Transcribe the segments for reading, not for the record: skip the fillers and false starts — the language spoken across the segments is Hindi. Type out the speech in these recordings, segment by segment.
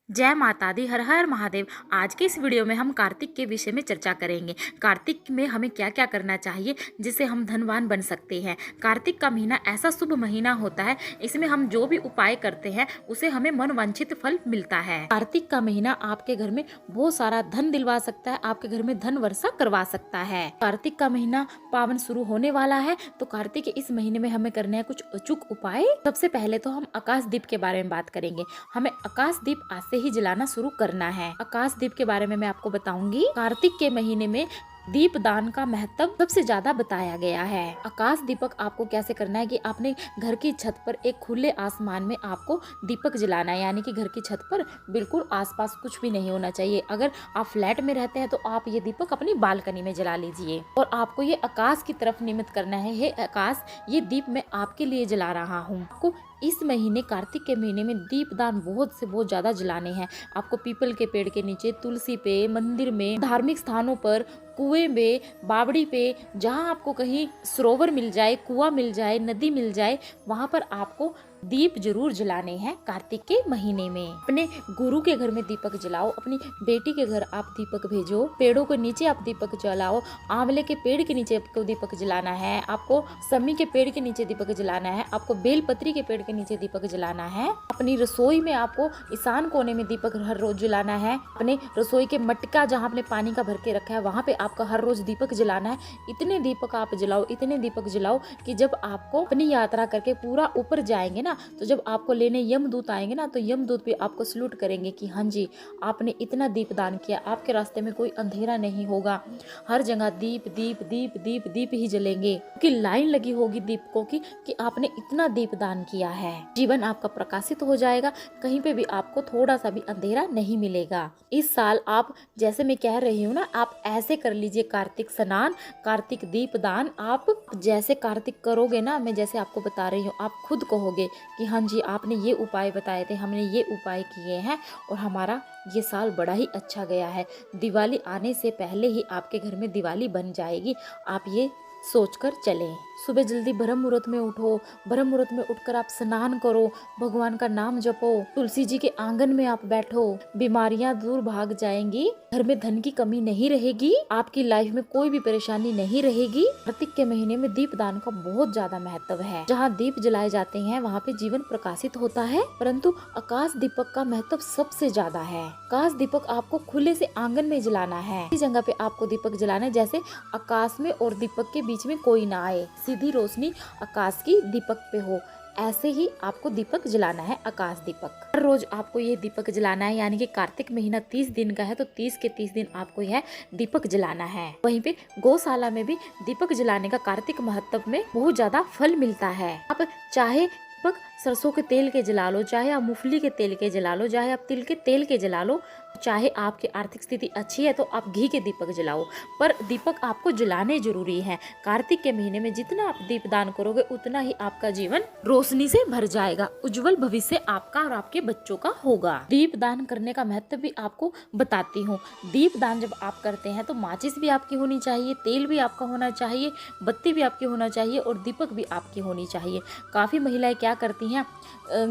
जय माता दी, हर हर महादेव। आज के इस वीडियो में हम कार्तिक के विषय में चर्चा करेंगे। कार्तिक में हमें क्या क्या करना चाहिए जिससे हम धनवान बन सकते हैं। कार्तिक का महीना ऐसा शुभ महीना होता है, इसमें हम जो भी उपाय करते हैं उसे हमें मनवांछित फल मिलता है। कार्तिक का महीना आपके घर में बहुत सारा धन दिलवा सकता है, आपके घर में धन वर्षा करवा सकता है। कार्तिक का महीना पावन शुरू होने वाला है, तो कार्तिक के इस महीने में हमें करने हैं कुछ अचूक उपाय। सबसे पहले तो हम आकाश दीप के बारे में बात करेंगे। हमें आकाश दीप आज से ही जलाना शुरू करना है। आकाश दीप के बारे में मैं आपको बताऊंगी। कार्तिक के महीने में दीप दान का महत्व सबसे ज्यादा बताया गया है। आकाश दीपक आपको कैसे करना है कि आपने घर की छत पर एक खुले आसमान में आपको दीपक जलाना है, यानी कि घर की छत पर बिल्कुल आसपास कुछ भी नहीं होना चाहिए। अगर आप फ्लैट में रहते हैं तो आप ये दीपक अपनी बालकनी में जला लीजिए और आपको ये आकाश की तरफ निमित्त करना है। हे आकाश, ये दीप मैं आपके लिए जला रहा हूँ। आपको इस महीने कार्तिक के महीने में दीपदान बहुत से बहुत ज्यादा जलाने हैं। आपको पीपल के पेड़ के नीचे, तुलसी पे, मंदिर में, धार्मिक स्थानों पर, कुएं में, बावड़ी पे, जहां आपको कहीं सरोवर मिल जाए, कुआं मिल जाए, नदी मिल जाए, वहां पर आपको दीप जरूर जलाने हैं कार्तिक के महीने में। अपने गुरु के घर में दीपक जलाओ, अपनी बेटी के घर आप दीपक भेजो, पेड़ों के नीचे आप दीपक जलाओ। आंवले के पेड़ के नीचे आपको दीपक जलाना है, आपको समी के पेड़ के नीचे दीपक जलाना है, आपको बेलपत्री के पेड़ के नीचे दीपक जलाना है। अपनी रसोई में आपको ईशान कोने में दीपक हर रोज जलाना है। अपने रसोई के मटका जहाँ आपने पानी का भर के रखा है वहाँ पे आपका हर रोज दीपक जलाना है। इतने दीपक आप जलाओ, इतने दीपक जलाओ कि जब आपको अपनी यात्रा करके पूरा ऊपर जाएंगे ना, तो जब आपको लेने यमदूत आएंगे ना, तो यमदूत भी आपको सल्यूट करेंगे कि हाँ जी, आपने इतना दीप दान किया, आपके रास्ते में कोई अंधेरा नहीं होगा, हर जगह दीप दीप दीप दीप दीप ही जलेंगे, क्योंकि लाइन लगी होगी दीपकों की कि आपने इतना दीप दान किया है। जीवन आपका प्रकाशित हो जाएगा, कहीं पे भी आपको थोड़ा सा भी अंधेरा नहीं मिलेगा। इस साल आप, जैसे मैं कह रही हूँ ना, आप ऐसे कर लीजिए कार्तिक स्नान, कार्तिक दीप दान। आप जैसे कार्तिक करोगे ना, मैं जैसे आपको बता रही हूँ, आप खुद कहोगे कि हाँ जी, आपने ये उपाय बताए थे, हमने ये उपाय किए हैं और हमारा ये साल बड़ा ही अच्छा गया है। दिवाली आने से पहले ही आपके घर में दिवाली बन जाएगी, आप ये सोचकर चलें। सुबह जल्दी ब्रह्म मुहूर्त में उठो, ब्रह्म मुहूर्त में उठकर आप स्नान करो, भगवान का नाम जपो, तुलसी जी के आंगन में आप बैठो, बीमारियां दूर भाग जाएंगी, घर में धन की कमी नहीं रहेगी, आपकी लाइफ में कोई भी परेशानी नहीं रहेगी। कार्तिक के महीने में दीप दान का बहुत ज्यादा महत्व है। जहाँ दीप जलाए जाते हैं वहाँ पे जीवन प्रकाशित होता है, परंतु आकाश दीपक का महत्व सबसे ज्यादा है। आकाश दीपक आपको खुले से आंगन में जलाना है। इस जगह पे आपको दीपक जलाना है जैसे आकाश में और दीपक के बीच में कोई ना आए, सीधी रोशनी आकाश की दीपक पे हो, ऐसे ही आपको दीपक जलाना है, आकाश दीपक। हर रोज आपको ये दीपक जलाना है, यानी कि कार्तिक महीना 30 दिन का है तो 30 के 30 दिन आपको यह दीपक जलाना है। वहीं पे गौशाला में भी दीपक जलाने का कार्तिक महत्व में बहुत ज्यादा फल मिलता है। आप चाहे दीपक सरसों के तेल के जला लो, चाहे आप मूंगफली के तेल के जला लो, चाहे आप तिल के तेल के जला लो, चाहे आपकी आर्थिक स्थिति अच्छी है तो आप घी के दीपक जलाओ, पर दीपक आपको जलाने जरूरी है। कार्तिक के महीने में जितना आप दीप दान करोगे उतना ही आपका जीवन रोशनी से भर जाएगा, उज्जवल भविष्य आपका और आपके बच्चों का होगा। दीप दान करने का महत्व भी आपको बताती हूँ। दीप दान जब आप करते हैं तो माचिस भी आपकी होनी चाहिए, तेल भी आपका होना चाहिए, बत्ती भी आपकी होना चाहिए और दीपक भी आपकी होनी चाहिए। काफी महिलाएं क्या करती हैं,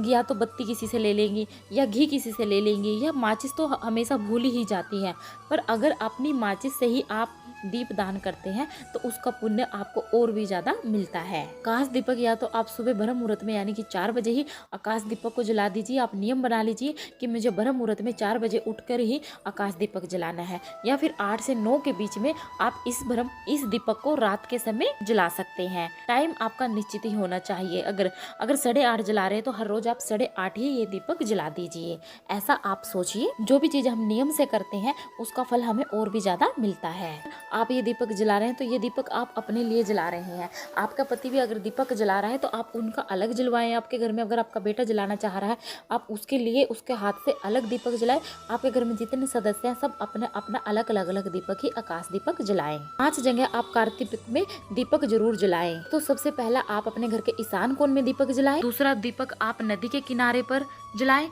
या तो बत्ती किसी से ले लेंगी या घी किसी से ले लेंगी, या माचिस तो हमेशा भूल ही जाती है। पर अगर अपनी माचिस से ही आप दीप दान करते हैं तो उसका पुण्य आपको और भी ज्यादा मिलता है। आकाश दीपक या तो आप सुबह ब्रह्म मुहूर्त में यानी कि 4 बजे ही आकाश दीपक को जला दीजिए। आप नियम बना लीजिए कि मुझे ब्रह्म मुहूर्त में 4 बजे उठकर ही आकाश दीपक जलाना है, या फिर 8 से 9 के बीच में आप इस दीपक को रात के समय जला सकते हैं। टाइम आपका निश्चित ही होना चाहिए। अगर 8:30 जला रहे हैं तो हर रोज आप 8:30 ही ये दीपक जला दीजिए। ऐसा आप सोचिए, जो भी चीज हम नियम से करते हैं उसका फल हमें और भी ज्यादा मिलता है। आप ये दीपक जला रहे हैं तो ये दीपक आप अपने लिए जला रहे हैं। आपका पति भी अगर दीपक जला रहा है तो आप उनका अलग जलवाएं। आपके घर में अगर आपका बेटा जलाना चाह रहा है, आप उसके लिए उसके हाथ से अलग दीपक जलाएं। आपके घर में जितने सदस्य हैं सब अपना अपना अलग अलग दीपक ही आकाश दीपक जलाएं। 5 जगह आप कार्तिक में दीपक जरूर जलाएं। तो सबसे पहला आप अपने घर के ईशान कोण में दीपक जलाएं। दूसरा दीपक आप नदी के किनारे पर जलाएं,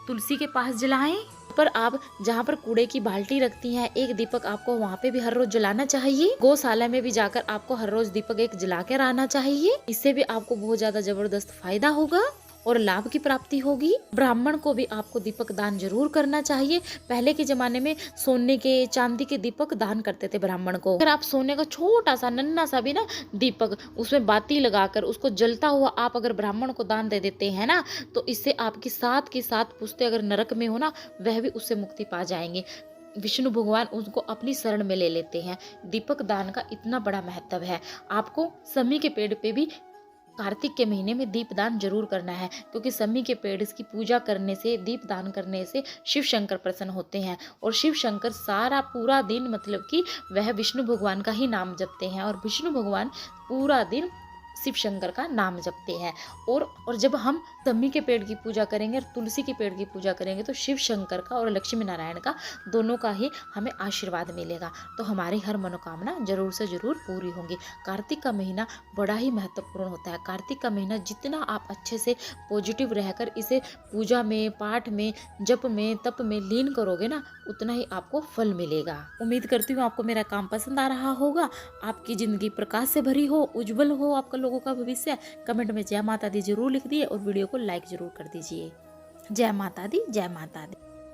तुलसी के पास जलाएं। पर आप जहाँ पर कूड़े की बाल्टी रखती हैं, एक दीपक आपको वहाँ पे भी हर रोज जलाना चाहिए। गौशाला में भी जाकर आपको हर रोज दीपक एक जला कर आना चाहिए। इससे भी आपको बहुत ज्यादा जबरदस्त फायदा होगा और लाभ की प्राप्ति होगी। ब्राह्मण को भी आपको दीपक दान जरूर करना चाहिए। पहले के जमाने में सोने के, चांदी के दीपक दान करते थे ब्राह्मण को। अगर आप सोने का छोटा सा नन्ना सा भी ना दीपक, उसमें बाती लगाकर उसको जलता हुआ आप अगर ब्राह्मण को दान दे देते हैं ना, तो इससे आपकी 7 की 7 पुश्तें अगर नरक में हो ना, वह भी उससे मुक्ति पा जाएंगे। विष्णु भगवान उनको अपनी शरण में ले लेते हैं। दीपक दान का इतना बड़ा महत्व है। आपको समी के पेड़ पे भी कार्तिक के महीने में दीप दान जरूर करना है, क्योंकि समी के पेड़ की पूजा करने से, दीप दान करने से शिव शंकर प्रसन्न होते हैं। और शिव शंकर सारा पूरा दिन मतलब कि वह विष्णु भगवान का ही नाम जपते हैं, और विष्णु भगवान पूरा दिन शिव शंकर का नाम जपते हैं। और जब हम समी के पेड़ की पूजा करेंगे और तुलसी के पेड़ की पूजा करेंगे तो शिव शंकर का और लक्ष्मी नारायण का दोनों का ही हमें आशीर्वाद मिलेगा। तो हमारी हर मनोकामना जरूर से जरूर पूरी होंगी। कार्तिक का महीना बड़ा ही महत्वपूर्ण होता है। कार्तिक का महीना जितना आप अच्छे से पॉजिटिव रहकर इसे पूजा में, पाठ में, जप में, तप में लीन करोगे ना, उतना ही आपको फल मिलेगा। उम्मीद करती हूँ आपको मेरा काम पसंद आ रहा होगा, आपकी जिंदगी प्रकाश से भरी हो, उज्जवल हो आपका लोगों का भविष्य। कमेंट में जय माता दी जरूर लिख दिए और वीडियो को लाइक जरूर कर दीजिए। जय माता दी, जय माता दी।